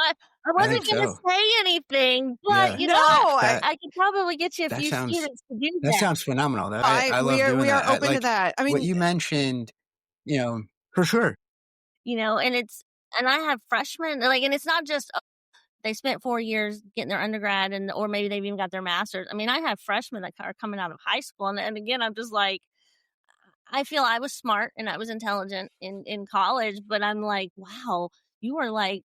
I wasn't going to say anything, but, I could probably get you a few students to do that. That sounds phenomenal. I love doing that. We are open to that. I mean, what you mentioned, for sure. And I have freshmen, and it's not just, they spent 4 years getting their undergrad or maybe they've even got their master's. I mean, I have freshmen that are coming out of high school. And again, I'm just like, I feel I was smart and I was intelligent in college, but I'm like, wow, you are like,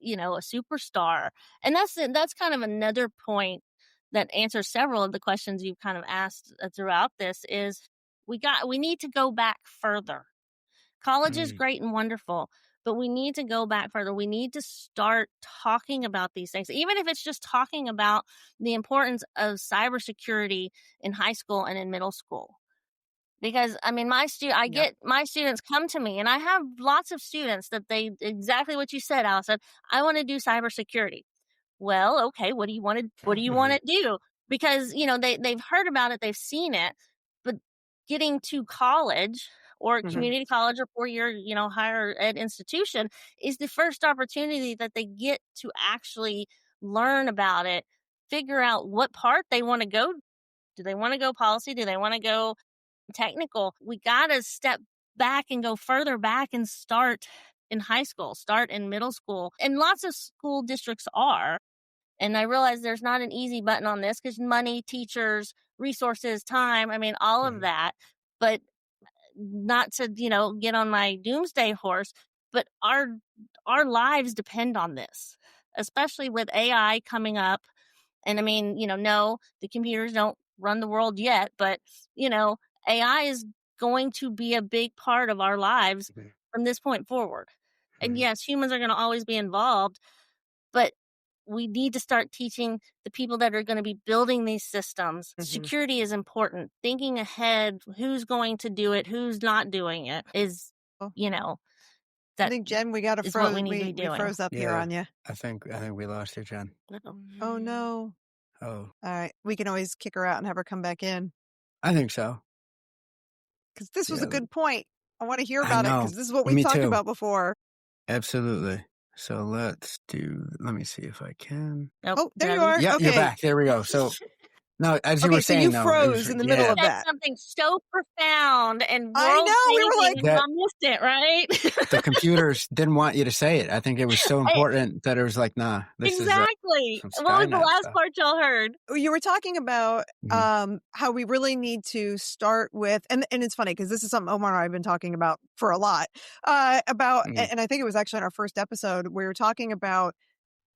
a superstar. And that's kind of another point that answers several of the questions you've kind of asked throughout this is we need to go back further. College is great and wonderful, but we need to go back further. We need to start talking about these things, even if it's just talking about the importance of cybersecurity in high school and in middle school. Because I mean, my students come to me, and I have lots of students that exactly what you said, Alyson. I want to do cybersecurity. Well, okay, what do you want to do? Because they've heard about it, they've seen it, but getting to college or community college or 4-year higher ed institution is the first opportunity that they get to actually learn about it, figure out what part they want to go. Do they want to go policy? Do they want to go technical? We got to step back and go further back and start in high school, start in middle school. And lots of school districts are. And I realize there's not an easy button on this because money, teachers, resources, time, I mean, all of that. But not to, get on my doomsday horse, but our lives depend on this, especially with AI coming up. And I mean, no, the computers don't run the world yet, but, AI is going to be a big part of our lives from this point forward. And yes, humans are going to always be involved, but we need to start teaching the people that are going to be building these systems. Security is important. Thinking ahead, who's going to do it, who's not doing it is, that I think, Jen, we got to froze. We froze up here on you. I think we lost her, Jen. Oh, no. Oh. All right. We can always kick her out and have her come back in. I think so. Because this was a good point. I want to hear about it because this is what we talked about before. Absolutely. So let me see if I can. Oh, there you are. Yeah, okay. You're back. There we go. So, no, as you were saying, you froze in the middle of that. Something so profound and I know. We were like, I missed it, right? The computers didn't want you to say it. I think it was so important that it was like, nah, this exactly. is what was the last part y'all heard? You were talking about how we really need to start with, and it's funny because this is something Omar and I have been talking about for a lot and I think it was actually in our first episode, we were talking about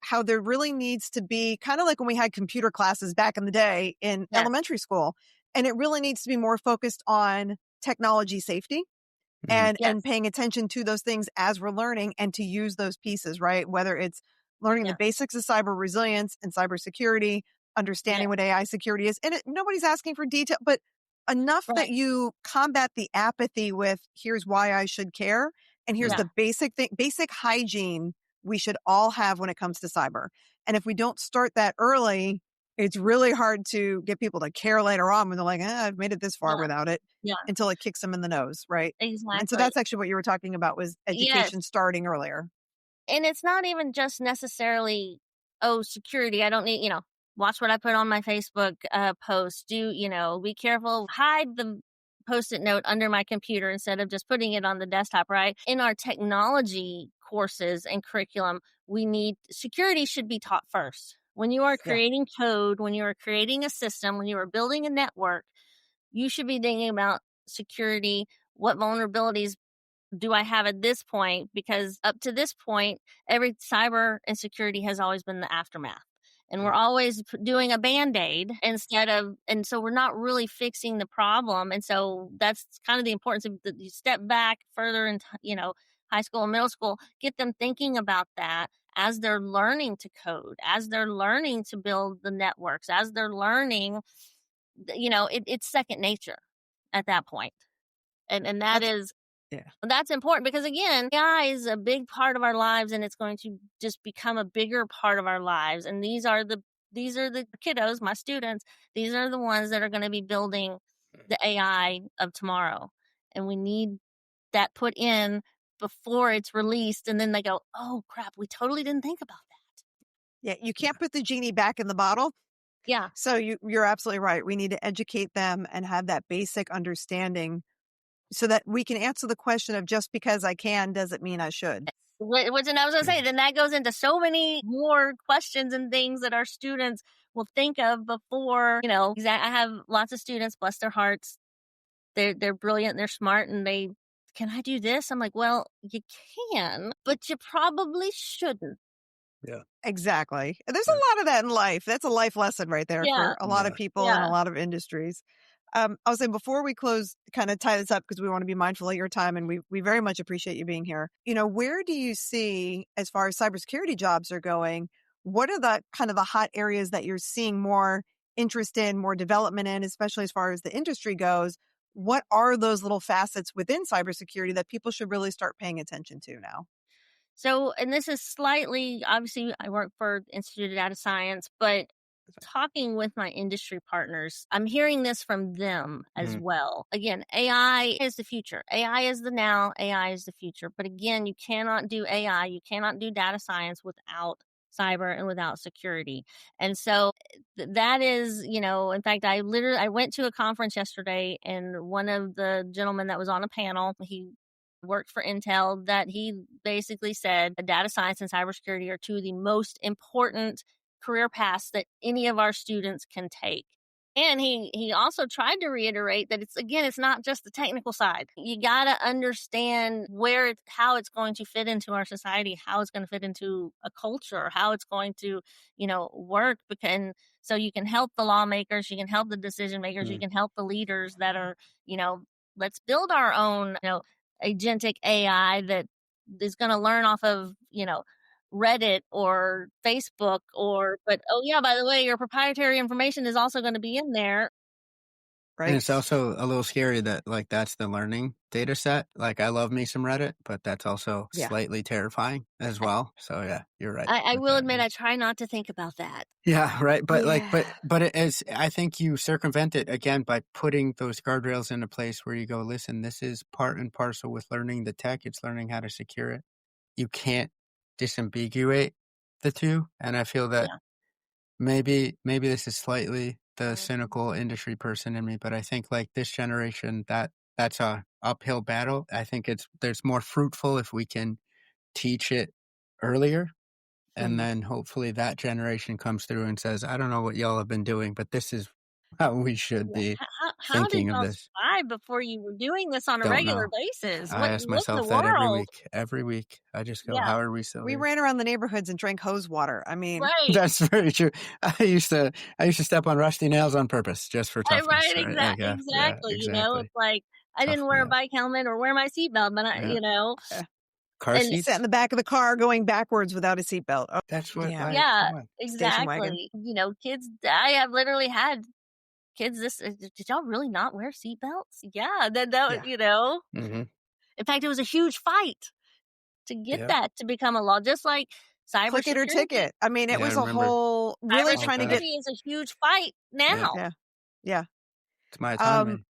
how there really needs to be kind of like when we had computer classes back in the day in elementary school, and it really needs to be more focused on technology safety and paying attention to those things as we're learning and to use those pieces, right? Whether it's learning the basics of cyber resilience and cybersecurity, understanding what AI security is. And nobody's asking for detail, but enough that you combat the apathy with here's why I should care. And here's the basic hygiene we should all have when it comes to cyber. And if we don't start that early, it's really hard to get people to care later on when they're like, I've made it this far without it until it kicks them in the nose. Right. Exactly. And so that's actually what you were talking about was education starting earlier. And it's not even just necessarily, security. I don't need, watch what I put on my Facebook post. Be careful. Hide the Post-it note under my computer instead of just putting it on the desktop, right? In our technology courses and curriculum, security should be taught first. When you are creating code, when you are creating a system, when you are building a network, you should be thinking about security. What vulnerabilities do I have at this point? Because up to this point, every cyber and security has always been the aftermath. And we're always doing a Band-Aid instead of, and so we're not really fixing the problem. And so that's kind of the importance of you step back further in, high school and middle school, get them thinking about that as they're learning to code, as they're learning to build the networks, as they're learning, it's second nature at that point. And that's important because, again, AI is a big part of our lives, and it's going to just become a bigger part of our lives. And these are the kiddos, my students. These are the ones that are going to be building the AI of tomorrow. And we need that put in before it's released. And then they go, oh, crap, we totally didn't think about that. Yeah, you can't put the genie back in the bottle. Yeah. So you're absolutely right. We need to educate them and have that basic understanding so that we can answer the question of just because I can doesn't mean I should. Which, and I was going to say, then that goes into so many more questions and things that our students will think of before, I have lots of students, bless their hearts. They're brilliant, they're smart, and can I do this? I'm like, well, you can, but you probably shouldn't. Yeah, exactly. There's a lot of that in life. That's a life lesson right there for a lot of people in a lot of industries. I was saying before we close, kind of tie this up because we want to be mindful of your time, and we very much appreciate you being here. Where do you see, as far as cybersecurity jobs are going, what are the kind of the hot areas that you're seeing more interest in, more development in, especially as far as the industry goes? What are those little facets within cybersecurity that people should really start paying attention to now? So, and this is slightly, obviously, I work for the Institute of Data Science, but talking with my industry partners, I'm hearing this from them as well. Again, AI is the future. AI is the now. AI is the future. But again, you cannot do AI. You cannot do data science without cyber and without security. And so that is, in fact, I went to a conference yesterday, and one of the gentlemen that was on a panel, he worked for Intel, that he basically said data science and cybersecurity are two of the most important career paths that any of our students can take. And he also tried to reiterate that it's not just the technical side. You got to understand how it's going to fit into our society, how it's going to fit into a culture, how it's going to, work. And so you can help the lawmakers, you can help the decision makers, you can help the leaders that are, let's build our own, agentic AI that is going to learn off of, Reddit or Facebook but oh yeah, by the way, your proprietary information is also going to be in there. Right. And it's also a little scary that that's the learning data set. I love me some Reddit, but that's also slightly terrifying as well. So yeah, you're right. I will admit, I try not to think about that. Yeah, right. But but it is, I think you circumvent it again by putting those guardrails in a place where you go, listen, this is part and parcel with learning the tech. It's learning how to secure it. You can't disambiguate the two. And I feel that maybe this is slightly the cynical industry person in me, but I think this generation, that's a uphill battle. I think there's more fruitful if we can teach it earlier. And then hopefully that generation comes through and says, I don't know what y'all have been doing, but this is how we should be thinking of this. How did y'all survive before you were doing this on a regular basis? I ask myself that every week. I just go, how are we still here? Ran around the neighborhoods and drank hose water. I mean, that's very true. I used to step on rusty nails on purpose just for toughness. Right, exactly. It's like I didn't wear a bike helmet or wear my seatbelt, but car seats, sat in the back of the car going backwards without a seatbelt. Oh, that's what. Exactly. Kids. I have literally had kids. Did y'all really not wear seatbelts? Yeah. In fact, it was a huge fight to get that to become a law, just like cybersecurity. Click it or ticket. I mean, it was a whole really trying to get. Is a huge fight now. Yeah. It's my time.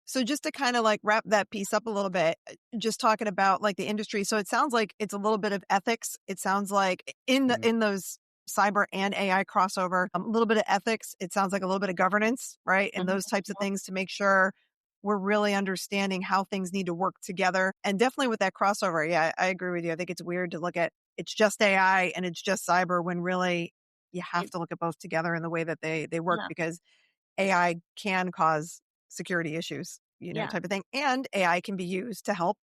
So just to kind of wrap that piece up a little bit, just talking about the industry. So it sounds like it's a little bit of ethics. It sounds like in those cyber and AI crossover, a little bit of ethics. It sounds like a little bit of governance, right? And those types of things to make sure we're really understanding how things need to work together. And definitely with that crossover, yeah, I agree with you. I think it's weird to look at it's just AI and it's just cyber when really you have to look at both together in the way that they work because AI can cause security issues, Yeah. type of thing. And AI can be used to help,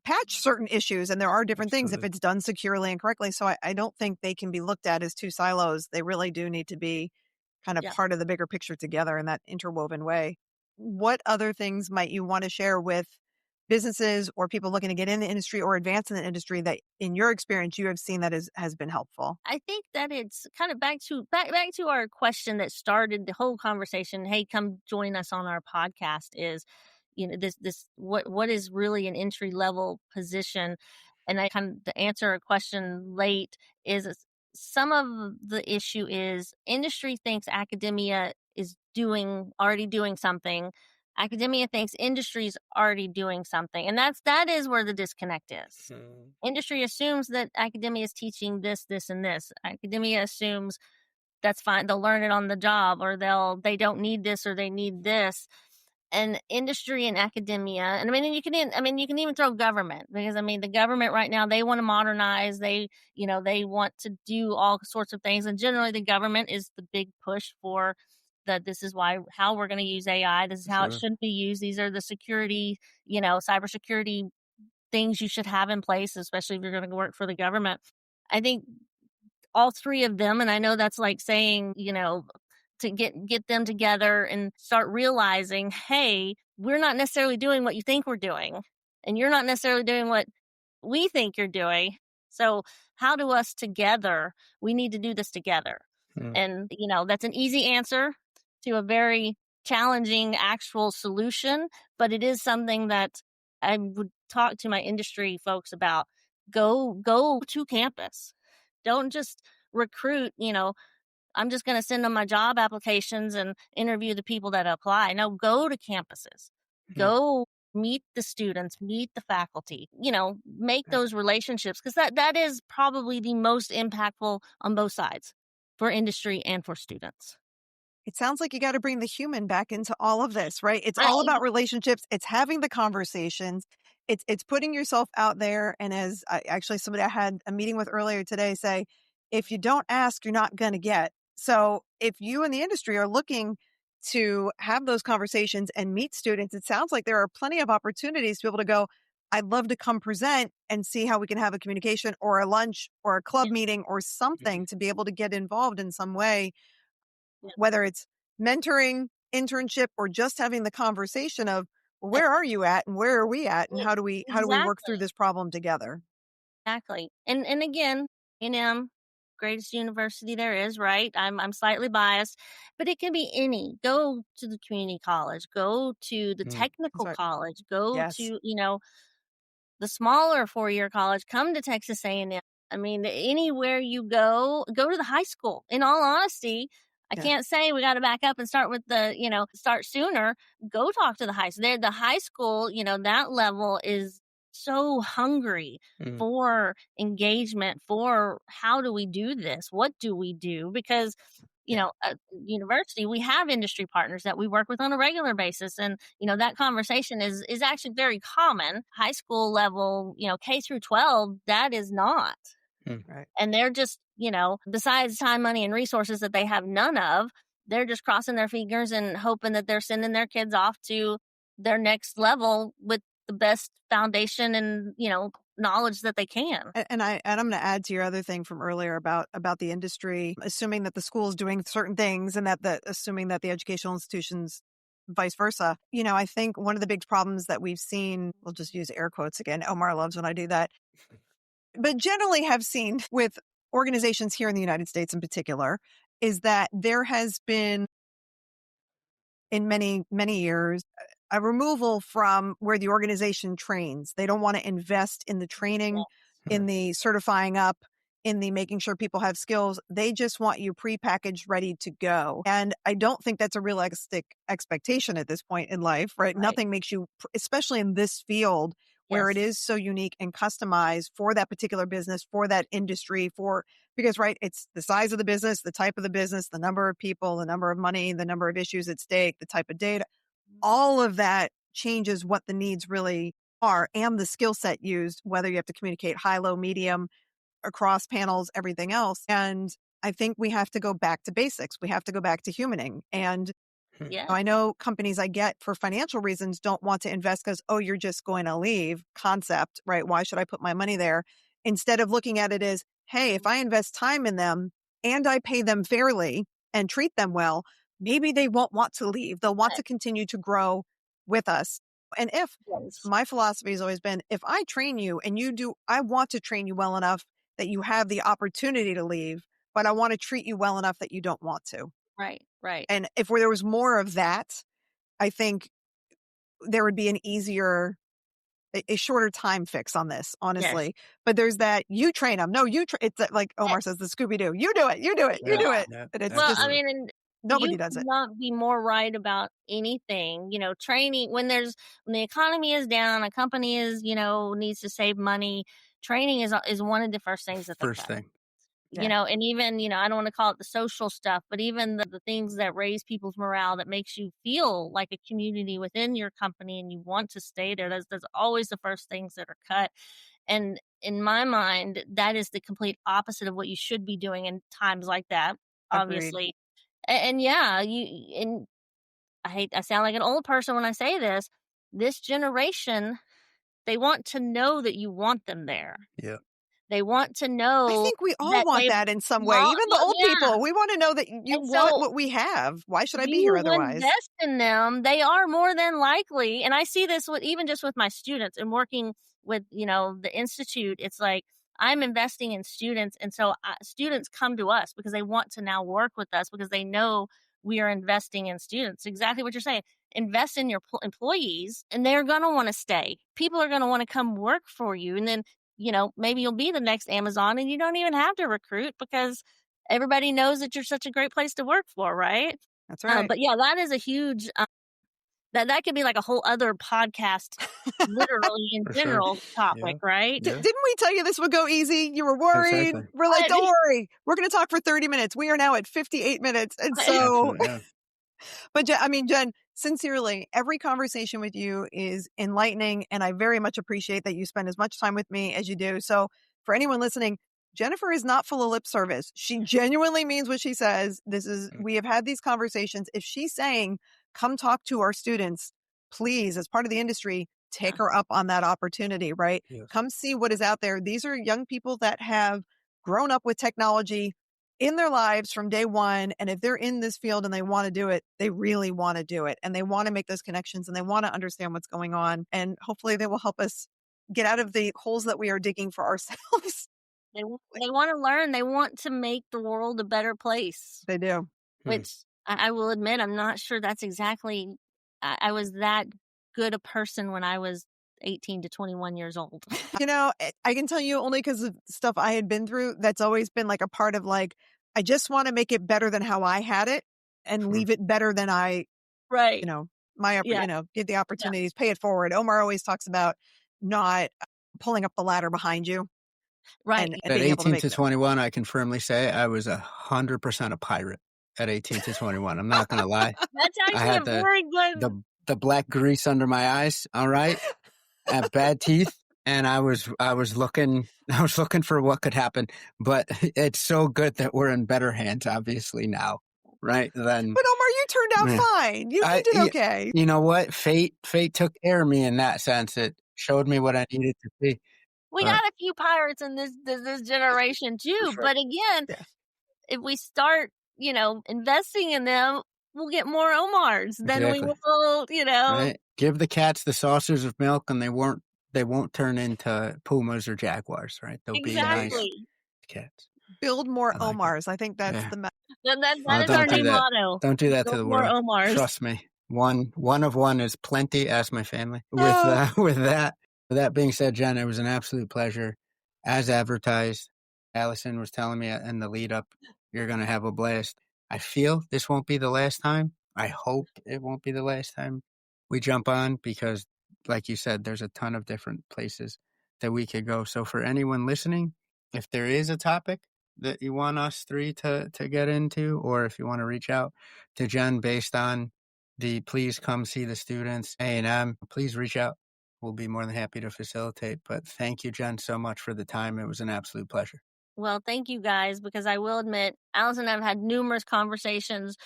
patch certain issues. And there are different things if it's done securely and correctly. So I don't think they can be looked at as two silos. They really do need to be kind of Yeah. part of the bigger picture together in that interwoven way. What other things might you want to share with businesses or people looking to get in the industry or advance in the industry that in your experience you have seen that has been helpful? I think that it's kind of back to our question that started the whole conversation. Hey, come join us on our podcast. Is this what is really an entry level position? And I kind of to answer a question late is some of the issue is industry thinks academia is already doing something. Academia thinks industry's already doing something, and that is where the disconnect is. Industry assumes that academia is teaching this, this, and this. Academia assumes that's fine. They'll learn it on the job, or they don't need this, or they need this. And industry and academia, and you can even throw government, because the government right now, they want to modernize. They want to do all sorts of things, and generally the government is the big push for that. This is how we're going to use AI. This is how it should be used. These are the security, cybersecurity things you should have in place, especially if you're going to work for the government. I think all three of them, and I know that's like saying, to get them together and start realizing, hey, we're not necessarily doing what you think we're doing, and you're not necessarily doing what we think you're doing. So how do us together? We need to do this together. And, that's an easy answer to a very challenging actual solution, but it is something that I would talk to my industry folks about. Go to campus. Don't just recruit, I'm just going to send them my job applications and interview the people that apply. No, go to campuses. Go meet the students, meet the faculty, make those relationships, because that is probably the most impactful on both sides, for industry and for students. It sounds like you got to bring the human back into all of this, right? It's all about relationships. It's having the conversations. It's putting yourself out there. And as somebody I had a meeting with earlier today say, if you don't ask, you're not going to get. So if you in the industry are looking to have those conversations and meet students, it sounds like there are plenty of opportunities to be able to go, I'd love to come present and see how we can have a communication or a lunch or a club meeting or something to be able to get involved in some way, whether it's mentoring, internship, or just having the conversation of where are you at and where are we at and how do we work through this problem together? Exactly. And again, A&M, greatest university there is, right? I'm slightly biased, but it can be any. Go to the community college, go to the technical college, go to, the smaller 4-year college, come to Texas A&M. Anywhere you go to the high school. In all honesty, I can't say we got to back up and start with start sooner. Go talk to the high school. The high school, that level is so hungry for engagement, for how do we do this? What do we do? Because, at university, we have industry partners that we work with on a regular basis. And, that conversation is actually very common. High school level, K through 12, that is not. Right. And they're just, besides time, money, and resources that they have none of, they're just crossing their fingers and hoping that they're sending their kids off to their next level with the best foundation and, knowledge that they can. And I'm going to add to your other thing from earlier about the industry, assuming that the school is doing certain things and assuming that the educational institutions vice versa. I think one of the big problems that we've seen, we'll just use air quotes again. Omar loves when I do that, but generally have seen with organizations here in the United States in particular, is that there has been in many, many years, a removal from where the organization trains. They don't want to invest in the training, in the certifying up, in the making sure people have skills. They just want you prepackaged, ready to go. And I don't think that's a realistic expectation at this point in life, right? Nothing makes you, especially in this field, where it is so unique and customized for that particular business, for that industry, because, right, it's the size of the business, the type of the business, the number of people, the number of money, the number of issues at stake, the type of data, all of that changes what the needs really are and the skill set used, whether you have to communicate high, low, medium, across panels, everything else. And I think we have to go back to basics. We have to go back to humaning. And Yeah. I know companies I get for financial reasons don't want to invest because, oh, you're just going to leave concept, right? Why should I put my money there? Instead of looking at it as, hey, if I invest time in them and I pay them fairly and treat them well, maybe they won't want to leave. They'll want to continue to grow with us. And if my philosophy has always been, if I train you and you do, I want to train you well enough that you have the opportunity to leave, but I want to treat you well enough that you don't want to. Right. And if there was more of that, I think there would be an easier, a shorter time fix on this, honestly. Yes. But there's that, you train them. No, it's like Omar says, the Scooby-Doo. You do it. You do it. You do it. Yeah, And it's Well, just, I mean, and nobody you does could it. not be more right about anything. Training when the economy is down, a company is, needs to save money. Training is one of the first things that they First cut. thing. And even, I don't want to call it the social stuff, but even the things that raise people's morale, that makes you feel like a community within your company and you want to stay there. That's always the first things that are cut. And in my mind, that is the complete opposite of what you should be doing in times like that, obviously. And yeah, and I sound like an old person when I say this generation, they want to know that you want them there. Yeah. They want to know. I think we all want that in some way. Even the old people, we want to know that you want what we have. Why should I be here otherwise? You invest in them, they are more than likely. And I see this even just with my students and working with, the institute. It's like I'm investing in students. And so students come to us because they want to now work with us because they know we are investing in students. Exactly what you're saying. Invest in your employees and they're going to want to stay. People are going to want to come work for you. And then maybe you'll be the next Amazon and you don't even have to recruit because everybody knows that you're such a great place to work for, right? That's right. But yeah, that is a huge, that could be like a whole other podcast, literally in general topic, right? Didn't we tell you this would go easy? You were worried. Exactly. We're like, don't worry. We're going to talk for 30 minutes. We are now at 58 minutes. And so, but Jen, sincerely, every conversation with you is enlightening. And I very much appreciate that you spend as much time with me as you do. So for anyone listening, Jennifer is not full of lip service. She genuinely means what she says. We have had these conversations. If she's saying, come talk to our students, please, as part of the industry, take her up on that opportunity, right? Yes. Come see what is out there. These are young people that have grown up with technology in their lives from day one. And if they're in this field and they want to do it, they really want to do it. And they want to make those connections and they want to understand what's going on. And hopefully they will help us get out of the holes that we are digging for ourselves. They want to learn. They want to make the world a better place. They do. Which I will admit, I'm not sure that's exactly, I was that good a person when I was 18 to 21 years old. I can tell you only because of stuff I had been through. That's always been like a part of like, I just want to make it better than how I had it and leave it better than I, right. get the opportunities, pay it forward. Omar always talks about not pulling up the ladder behind you. Right. And at 18 to 21, I can firmly say I was 100% a pirate at 18 to 21. I'm not going to lie. That's actually I had very good. The black grease under my eyes. All right. I have bad teeth. And I was looking for what could happen, but it's so good that we're in better hands, obviously now, right? But Omar, you turned out fine. You did okay. You know what? Fate took care of me in that sense. It showed me what I needed to see. We got a few pirates in this generation too. Sure. But again, if we start, investing in them, we'll get more Omars than we will, Right? Give the cats the saucers of milk and they won't turn into pumas or jaguars, right? They'll be nice cats. Build more Omars. I think that's the that is our new motto. Don't do that to the world. Omars. Trust me. One of one is plenty. Ask my family. With that being said, Jen, it was an absolute pleasure. As advertised, Alyson was telling me in the lead up, you're going to have a blast. I feel this won't be the last time. I hope it won't be the last time we jump on because, like you said, there's a ton of different places that we could go. So for anyone listening, if there is a topic that you want us three to get into, or if you want to reach out to Jen based on the please come see the students A&M, please reach out. We'll be more than happy to facilitate. But thank you, Jen, so much for the time. It was an absolute pleasure. Well, thank you guys, because I will admit, Alyson and I have had numerous conversations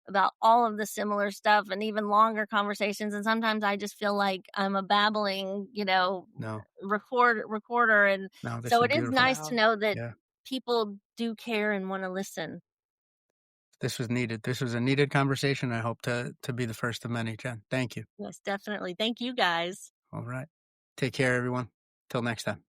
about all of the similar stuff and even longer conversations. And sometimes I just feel like I'm a babbling, No, recorder. And no, this so is it is beautiful. nice to know that Yeah. people do care and want to listen. This was needed. This was a needed conversation. I hope to be the first of many, Jen. Thank you. Yes, definitely. Thank you guys. All right. Take care, everyone. Till next time.